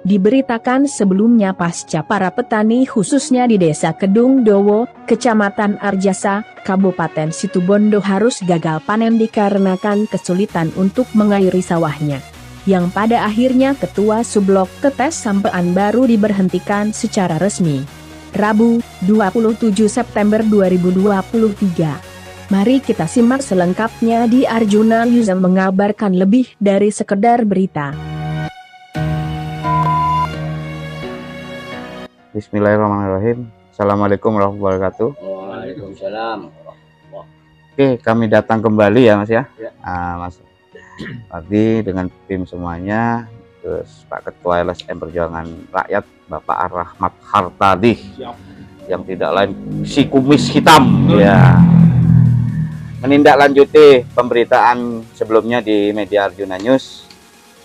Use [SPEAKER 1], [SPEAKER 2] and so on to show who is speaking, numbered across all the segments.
[SPEAKER 1] Diberitakan sebelumnya pasca para petani khususnya di Desa Kedung Dowo, Kecamatan Arjasa, Kabupaten Situbondo harus gagal panen dikarenakan kesulitan untuk mengairi sawahnya. Yang pada akhirnya Ketua Sublok Tetes Sampean Baru diberhentikan secara resmi. Rabu, 27 September 2023. Mari kita simak selengkapnya di Arjuna News yang mengabarkan lebih dari sekedar berita.
[SPEAKER 2] Bismillahirrahmanirrahim. Assalamualaikum warahmatullahi wabarakatuh.
[SPEAKER 3] Waalaikumsalam.
[SPEAKER 2] Oke, kami datang kembali ya Mas ya.
[SPEAKER 3] Ya.
[SPEAKER 2] Mas tadi dengan tim semuanya, terus Pak Ketua LSM Perjuangan Rakyat Bapak Ar-Rahmat Hartadi, yang tidak lain si kumis hitam ya, menindaklanjuti pemberitaan sebelumnya di media Arjuna News,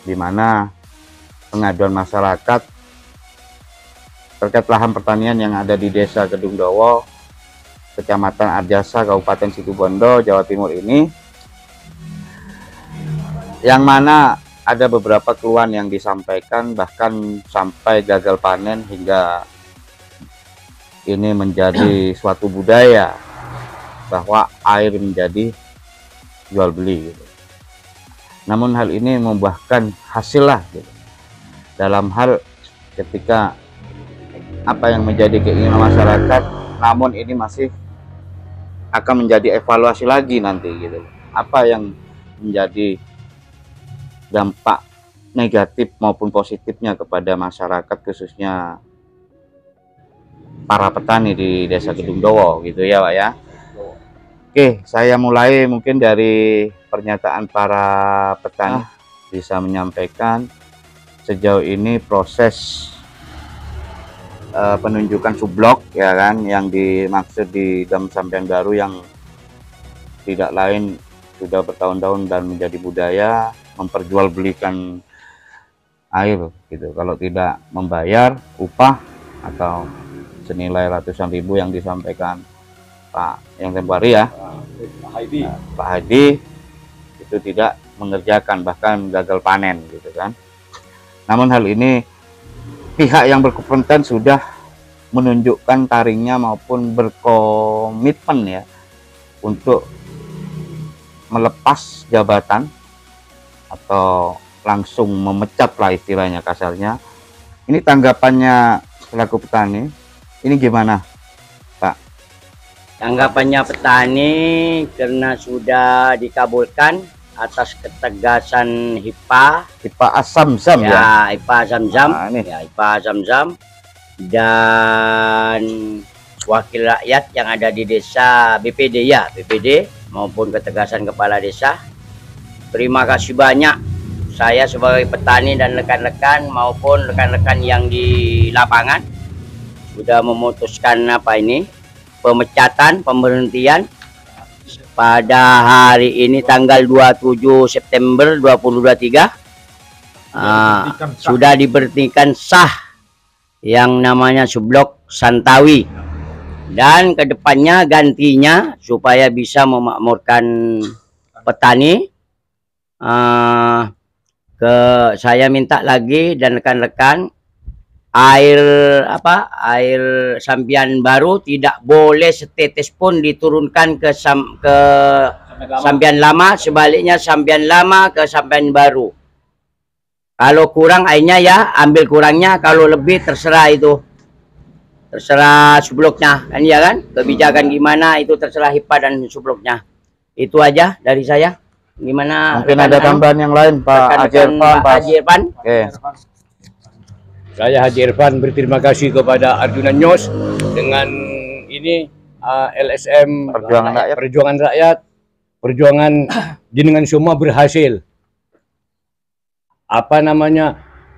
[SPEAKER 2] di mana pengaduan masyarakat terkait lahan pertanian yang ada di Desa Kedung Dowo, Kecamatan Arjasa, Kabupaten Situbondo, Jawa Timur ini, yang mana ada beberapa keluhan yang disampaikan, bahkan sampai gagal panen hingga ini menjadi suatu budaya bahwa air menjadi jual beli gitu. Namun hal ini membuahkan hasil lah gitu. Dalam hal ketika apa yang menjadi keinginan masyarakat, namun ini masih akan menjadi evaluasi lagi nanti gitu. Apa yang menjadi dampak negatif maupun positifnya kepada masyarakat, khususnya para petani di Desa Kedung Dowo gitu ya Pak ya. Oke, saya mulai mungkin dari pernyataan para petani. Bisa menyampaikan sejauh ini proses penunjukan sublok ya kan, yang dimaksud di Dam Sampean Baru yang tidak lain sudah bertahun-tahun dan menjadi budaya memperjualbelikan air gitu. Kalau tidak membayar upah atau senilai ratusan ribu yang disampaikan Pak yang tempoh hari ya, Pak Hadi itu tidak mengerjakan, bahkan gagal panen gitu kan. Namun hal ini pihak yang berkompeten sudah menunjukkan taringnya maupun berkomitmen ya untuk melepas jabatan atau langsung memecat lah istilahnya kasarnya. Ini tanggapannya selaku petani, ini gimana Pak?
[SPEAKER 3] Tanggapannya petani karena sudah dikabulkan atas ketegasan HIPA
[SPEAKER 2] Asamzam ya.
[SPEAKER 3] HIPA Asamzam, HIPA Asamzam dan wakil rakyat yang ada di desa BPD maupun ketegasan kepala desa. Terima kasih banyak saya sebagai petani dan rekan-rekan maupun rekan-rekan yang di lapangan sudah memutuskan pemecatan, pemberhentian pada hari ini tanggal 27 September 2023 sudah diberhentikan sah yang namanya Sublok Santawi, dan kedepannya gantinya supaya bisa memakmurkan petani. Saya minta lagi dan rekan-rekan, air Sampean Baru tidak boleh setetes pun diturunkan ke Sampean Lama, sebaliknya Sampean Lama ke Sampean Baru. Kalau kurang airnya ya ambil kurangnya, kalau lebih terserah, itu terserah subloknya kan, ya kan, kebijakan gimana itu terserah HIPA dan subloknya. Itu aja dari saya. Gimana,
[SPEAKER 2] mungkin ada tambahan yang lain Pak Haji Irfan? Oke.
[SPEAKER 4] Saya Haji Irfan berterima kasih kepada Arjuna News dengan ini LSM Perjuangan Rakyat, perjuangan jenengan semua berhasil.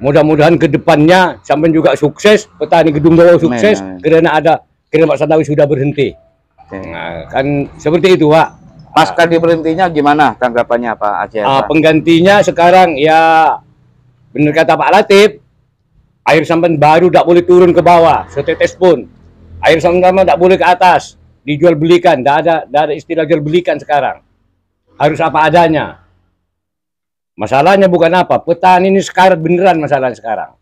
[SPEAKER 4] Mudah-mudahan ke depannya sampai juga sukses, petani Kedung Dowo sukses, karena Pak Santawi sudah berhenti. Nah, kan seperti itu Pak.
[SPEAKER 2] Pasca diberhentinya gimana tanggapannya Pak Aceh?
[SPEAKER 4] Penggantinya sekarang ya benar kata Pak Latif, air Sampean Baru tidak boleh turun ke bawah setetes pun. Air Sampean tidak boleh ke atas dijual belikan. Tidak ada istilah jual belikan sekarang. Harus apa adanya. Masalahnya bukan apa, petani ini sekarat beneran masalahnya sekarang.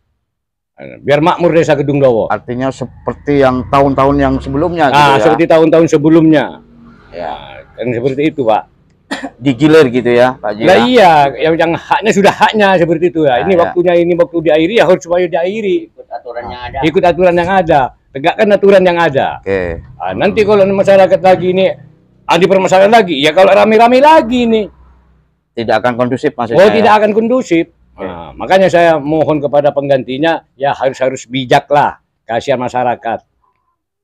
[SPEAKER 4] Biar makmur desa Kedung Dowo.
[SPEAKER 2] Artinya seperti yang tahun-tahun yang sebelumnya gitu ya.
[SPEAKER 4] Seperti tahun-tahun sebelumnya.
[SPEAKER 2] Ya.
[SPEAKER 4] Kan seperti itu, Pak.
[SPEAKER 2] Digilir gitu ya, Pak Haji.
[SPEAKER 4] Nah iya, yang haknya sudah haknya seperti itu ya. Ini
[SPEAKER 2] Ya.
[SPEAKER 4] waktunya, ini waktu diairi ya harus supaya diairi.
[SPEAKER 3] Ikut aturan yang ada.
[SPEAKER 4] Ikut aturan yang ada, tegakkan aturan yang ada.
[SPEAKER 2] Oke.
[SPEAKER 4] Nanti kalau masyarakat lagi ini ada permasalahan lagi, ya kalau rame-rame lagi nih,
[SPEAKER 2] Tidak akan kondusif maksudnya.
[SPEAKER 4] tidak akan kondusif. Nah, makanya saya mohon kepada penggantinya ya harus bijak lah, kasihan masyarakat.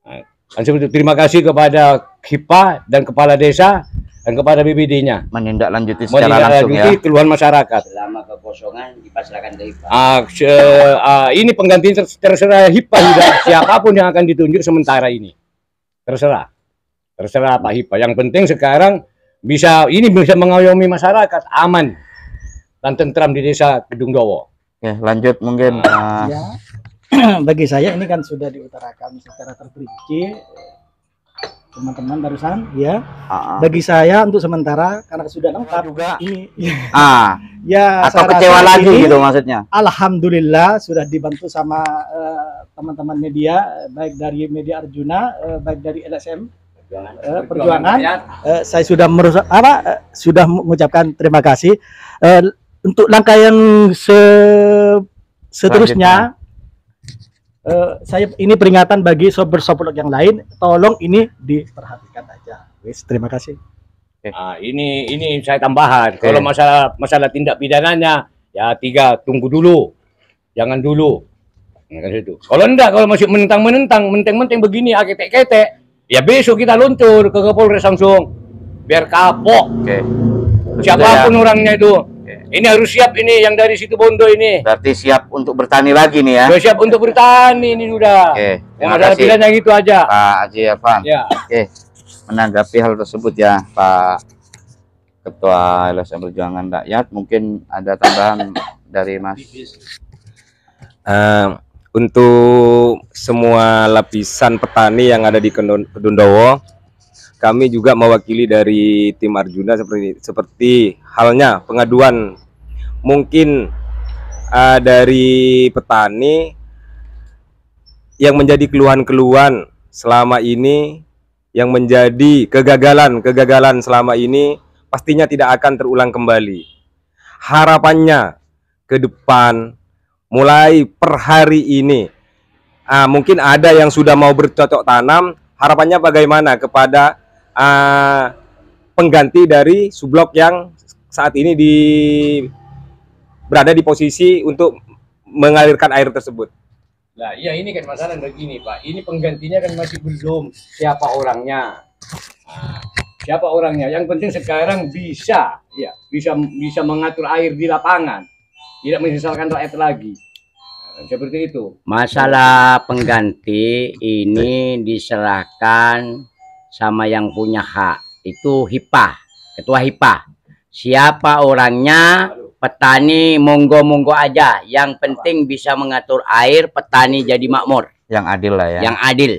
[SPEAKER 4] Nah, kan seperti itu. Terima kasih kepada HIPA dan kepala desa dan kepada BPD-nya.
[SPEAKER 2] Menindaklanjuti secara langsung ya.
[SPEAKER 4] Menindaklanjuti keluhan masyarakat.
[SPEAKER 3] Selama kekosongan dipasrahkan ke HIPA.
[SPEAKER 4] Ini pengganti terserah HIPA sudah, siapapun yang akan ditunjuk sementara ini. Terserah Pak HIPA. Yang penting sekarang bisa mengayomi masyarakat aman dan tentram di desa Kedung Dowo.
[SPEAKER 2] Oke, lanjut mungkin.
[SPEAKER 5] Ya, bagi saya ini kan sudah diutarakan secara terperinci teman-teman barusan ya. Bagi saya untuk sementara karena sudah lengkap
[SPEAKER 2] juga
[SPEAKER 5] ini
[SPEAKER 2] ya atau
[SPEAKER 5] saya
[SPEAKER 2] kecewa
[SPEAKER 5] rasa
[SPEAKER 2] lagi
[SPEAKER 5] ini,
[SPEAKER 2] gitu maksudnya.
[SPEAKER 5] Alhamdulillah sudah dibantu sama teman-teman media, baik dari Media Arjuna, baik dari LSM Perjuangan. Saya sudah sudah mengucapkan terima kasih. Untuk langkah yang seterusnya, saya ini peringatan bagi sopir-sopir yang lain, tolong ini diperhatikan aja. Wis, terima kasih.
[SPEAKER 4] Ini saya tambahkan. Kalau masalah tindak pidananya ya 3, tunggu dulu, jangan dulu. Nah, kan itu. Kalau enggak, kalau masih menteng-menteng begini, ketek-ketek, ya besok kita luncur ke Kapolres langsung, biar kapok.
[SPEAKER 2] Oke.
[SPEAKER 4] Siapapun orangnya itu. Ini harus siap ini yang dari situ Bondo ini.
[SPEAKER 2] Berarti siap untuk bertani lagi nih ya.
[SPEAKER 4] Sudah siap untuk bertani ini sudah.
[SPEAKER 2] Oke.
[SPEAKER 4] Yang masalah pilihan yang itu aja.
[SPEAKER 2] Pak Haji Irfan.
[SPEAKER 4] Ya.
[SPEAKER 2] Oke. Menanggapi hal tersebut ya, Pak Ketua LSM Perjuangan Rakyat, mungkin ada tambahan dari Mas.
[SPEAKER 6] Untuk semua lapisan petani yang ada di Kedung Dowo, kami juga mewakili dari tim Arjuna seperti halnya pengaduan mungkin dari petani yang menjadi keluhan-keluhan selama ini, yang menjadi kegagalan selama ini pastinya tidak akan terulang kembali. Harapannya ke depan mulai per hari ini mungkin ada yang sudah mau bercocok tanam, harapannya bagaimana kepada pengganti dari Sublok yang saat ini berada di posisi untuk mengalirkan air tersebut.
[SPEAKER 4] Nah, iya ini kan masalah begini, Pak. Ini penggantinya kan masih belum siapa orangnya. Siapa orangnya? Yang penting sekarang bisa mengatur air di lapangan. Tidak menyesalkan rakyat lagi. Seperti itu.
[SPEAKER 3] Masalah pengganti ini diserahkan sama yang punya hak. Itu HIPA, ketua HIPA. Siapa orangnya, petani monggo-monggo aja. Yang penting bisa mengatur air, petani jadi makmur.
[SPEAKER 2] Yang adil lah ya.
[SPEAKER 3] Yang adil.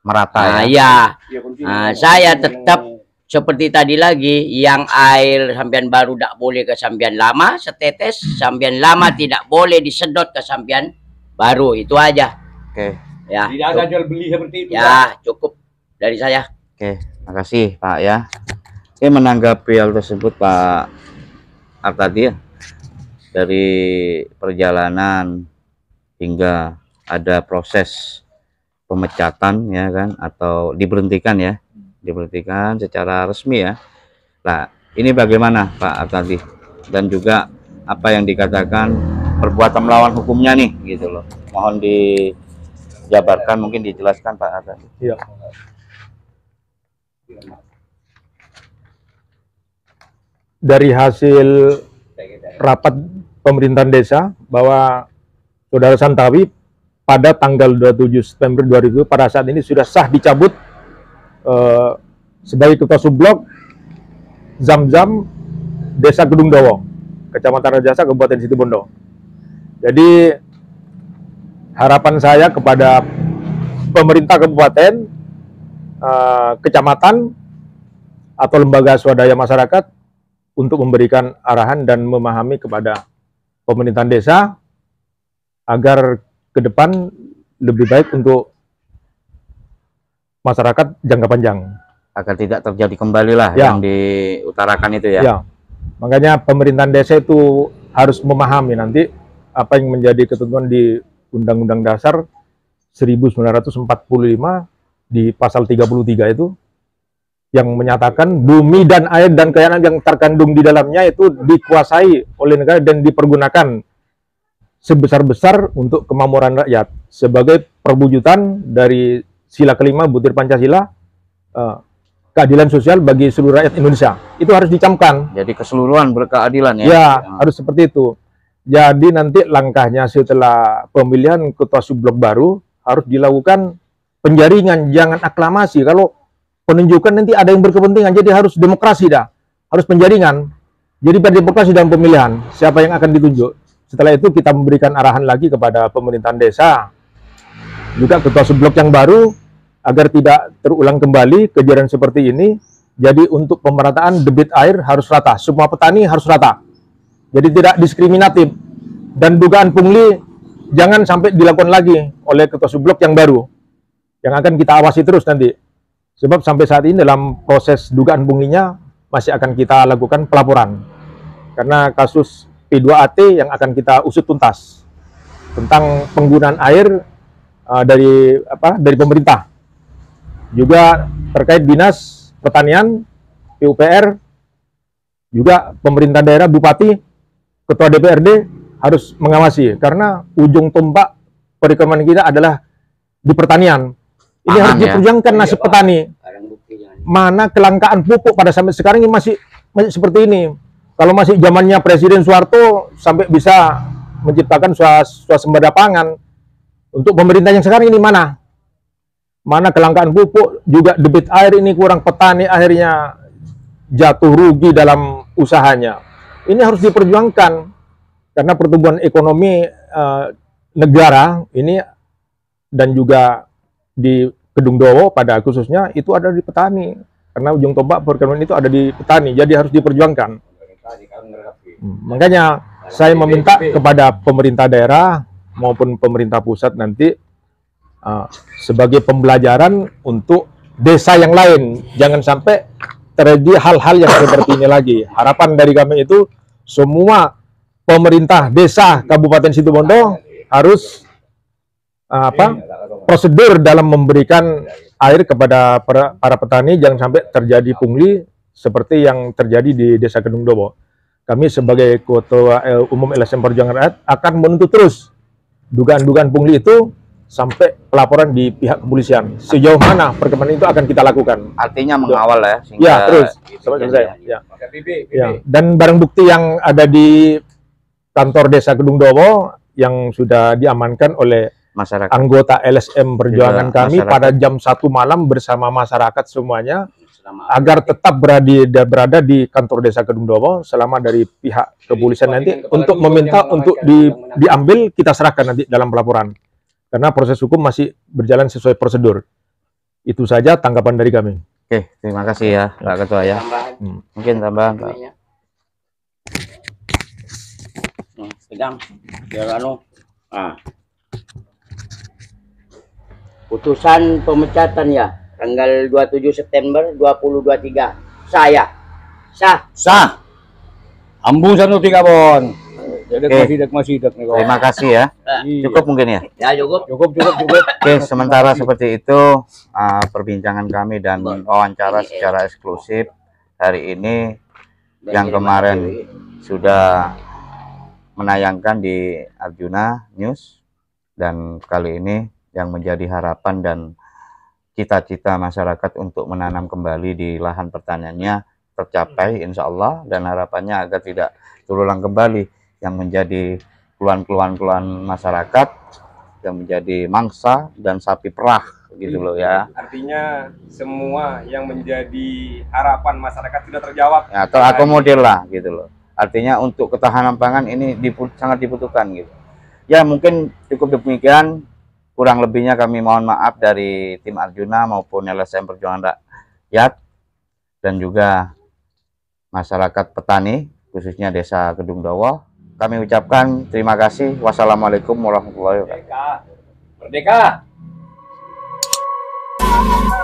[SPEAKER 2] Merata ya.
[SPEAKER 3] Ya. Saya tetap seperti tadi lagi, yang air sambian baru tidak boleh ke sambian lama setetes, sambian lama tidak boleh disedot ke sambian baru, itu aja.
[SPEAKER 2] Oke.
[SPEAKER 4] Ya. Tidak ada jual beli seperti itu.
[SPEAKER 3] Ya, cukup dari saya.
[SPEAKER 2] Oke, makasih Pak ya. Oke, menanggapi hal tersebut Pak Artadi ya, dari perjalanan hingga ada proses pemecatan ya kan, atau diberhentikan ya, diberhentikan secara resmi ya. Nah, ini bagaimana Pak Artadi, dan juga apa yang dikatakan perbuatan melawan hukumnya nih gitu loh. Mohon dijabarkan, mungkin dijelaskan Pak Artadi.
[SPEAKER 7] Iya. Dari hasil rapat pemerintahan desa bahwa Saudara Santawi pada tanggal 27 September 2000 pada saat ini sudah sah dicabut sebagai ketua Sublok Zam-Zam Desa Kedung Dowo, Kecamatan Rajasa, Kabupaten Situbondo. Jadi harapan saya kepada pemerintah kabupaten, kecamatan atau lembaga swadaya masyarakat untuk memberikan arahan dan memahami kepada pemerintahan desa agar ke depan lebih baik untuk masyarakat jangka panjang.
[SPEAKER 2] Agar tidak terjadi kembali lah
[SPEAKER 7] Ya.
[SPEAKER 2] yang diutarakan itu ya.
[SPEAKER 7] Ya, makanya pemerintahan desa itu harus memahami nanti apa yang menjadi ketentuan di Undang-Undang Dasar 1945 di pasal 33 itu yang menyatakan bumi dan air dan kekayaan yang terkandung di dalamnya itu dikuasai oleh negara dan dipergunakan sebesar-besar untuk kemakmuran rakyat sebagai perwujudan dari sila kelima butir Pancasila, keadilan sosial bagi seluruh rakyat Indonesia. Itu harus dicamkan.
[SPEAKER 2] Jadi keseluruhan berkeadilan ya.
[SPEAKER 7] Ya, harus seperti itu. Jadi nanti langkahnya setelah pemilihan ketua subblok baru harus dilakukan penjaringan, jangan aklamasi. Kalau penunjukan nanti ada yang berkepentingan, jadi harus demokrasi dah. Harus penjaringan. Jadi pada demokrasi dalam pemilihan, siapa yang akan ditunjuk. Setelah itu kita memberikan arahan lagi kepada pemerintahan desa, juga ketua subblok yang baru, agar tidak terulang kembali kejadian seperti ini. Jadi untuk pemerataan debit air harus rata, semua petani harus rata. Jadi tidak diskriminatif. Dan dugaan pungli jangan sampai dilakukan lagi oleh ketua subblok yang baru, yang akan kita awasi terus nanti. Sebab sampai saat ini dalam proses dugaan punglinya masih akan kita lakukan pelaporan. Karena kasus P2AT yang akan kita usut tuntas tentang penggunaan air dari pemerintah. Juga terkait Dinas Pertanian, PUPR, juga pemerintah daerah, bupati, ketua DPRD harus mengawasi karena ujung tombak perekonomian kita adalah di pertanian. Ini harus diperjuangkan nasib petani. Mana kelangkaan pupuk pada sampai sekarang ini masih seperti ini. Kalau masih zamannya Presiden Soeharto sampai bisa menciptakan swasembada pangan, untuk pemerintah yang sekarang ini mana? Mana kelangkaan pupuk, juga debit air ini kurang, petani akhirnya jatuh rugi dalam usahanya. Ini harus diperjuangkan karena pertumbuhan ekonomi negara ini dan juga di Kedung Dowo pada khususnya itu ada di petani, karena ujung tombak perekonomian itu ada di petani, jadi harus diperjuangkan. Makanya saya meminta kepada pemerintah daerah maupun pemerintah pusat nanti sebagai pembelajaran untuk desa yang lain, jangan sampai terjadi hal-hal yang seperti ini lagi. Harapan dari kami itu semua pemerintah desa Kabupaten Situbondo harus prosedur dalam memberikan air kepada para petani, jangan sampai terjadi pungli seperti yang terjadi di Desa Kedung Dowo. Kami sebagai Ketua Umum LSM Perjuangan Rakyat akan menuntut terus dugaan-dugaan pungli itu sampai pelaporan di pihak kepolisian. Sejauh mana perkembangan itu akan kita lakukan.
[SPEAKER 2] Artinya mengawal ya.
[SPEAKER 7] Ya, terus. Sampai selesai. Ya. Ya. Dan barang bukti yang ada di kantor Desa Kedung Dowo yang sudah diamankan oleh
[SPEAKER 2] masyarakat,
[SPEAKER 7] anggota LSM Perjuangan
[SPEAKER 2] juga
[SPEAKER 7] kami
[SPEAKER 2] masyarakat,
[SPEAKER 7] pada jam 1 malam bersama masyarakat semuanya agar tetap berada di kantor Desa Kedung Dowo selama dari pihak kepolisian nanti untuk meminta untuk diambil, kita serahkan nanti dalam pelaporan karena proses hukum masih berjalan sesuai prosedur. Itu saja tanggapan dari kami.
[SPEAKER 2] Oke, terima kasih ya Pak Ketua ya. Mungkin tambahan Pak.
[SPEAKER 3] Pegang biar putusan pemecatan ya tanggal 27 September 2023 saya sah
[SPEAKER 4] Ambung 1 3 bon.
[SPEAKER 2] Masih terima kasih ya. Cukup mungkin ya.
[SPEAKER 3] Ya cukup.
[SPEAKER 2] Oke, sementara seperti itu perbincangan kami dan wawancara secara eksklusif hari ini yang kemarin sudah menayangkan di Arjuna News, dan kali ini yang menjadi harapan dan cita-cita masyarakat untuk menanam kembali di lahan pertaniannya tercapai insya Allah, dan harapannya agar tidak terulang kembali yang menjadi keluhan-keluhan masyarakat yang menjadi mangsa dan sapi perah gitu loh ya.
[SPEAKER 6] Artinya semua yang menjadi harapan masyarakat sudah terjawab
[SPEAKER 2] Ya, terakomodir lah gitu loh. Artinya untuk ketahanan pangan ini sangat dibutuhkan gitu. Ya mungkin cukup demikian. Kurang lebihnya kami mohon maaf dari tim Arjuna maupun LSM Perjuangan Rakyat dan juga masyarakat petani khususnya Desa Kedung Dowo. kami ucapkan terima kasih. Wassalamualaikum warahmatullahi wabarakatuh.
[SPEAKER 4] Merdeka! Merdeka!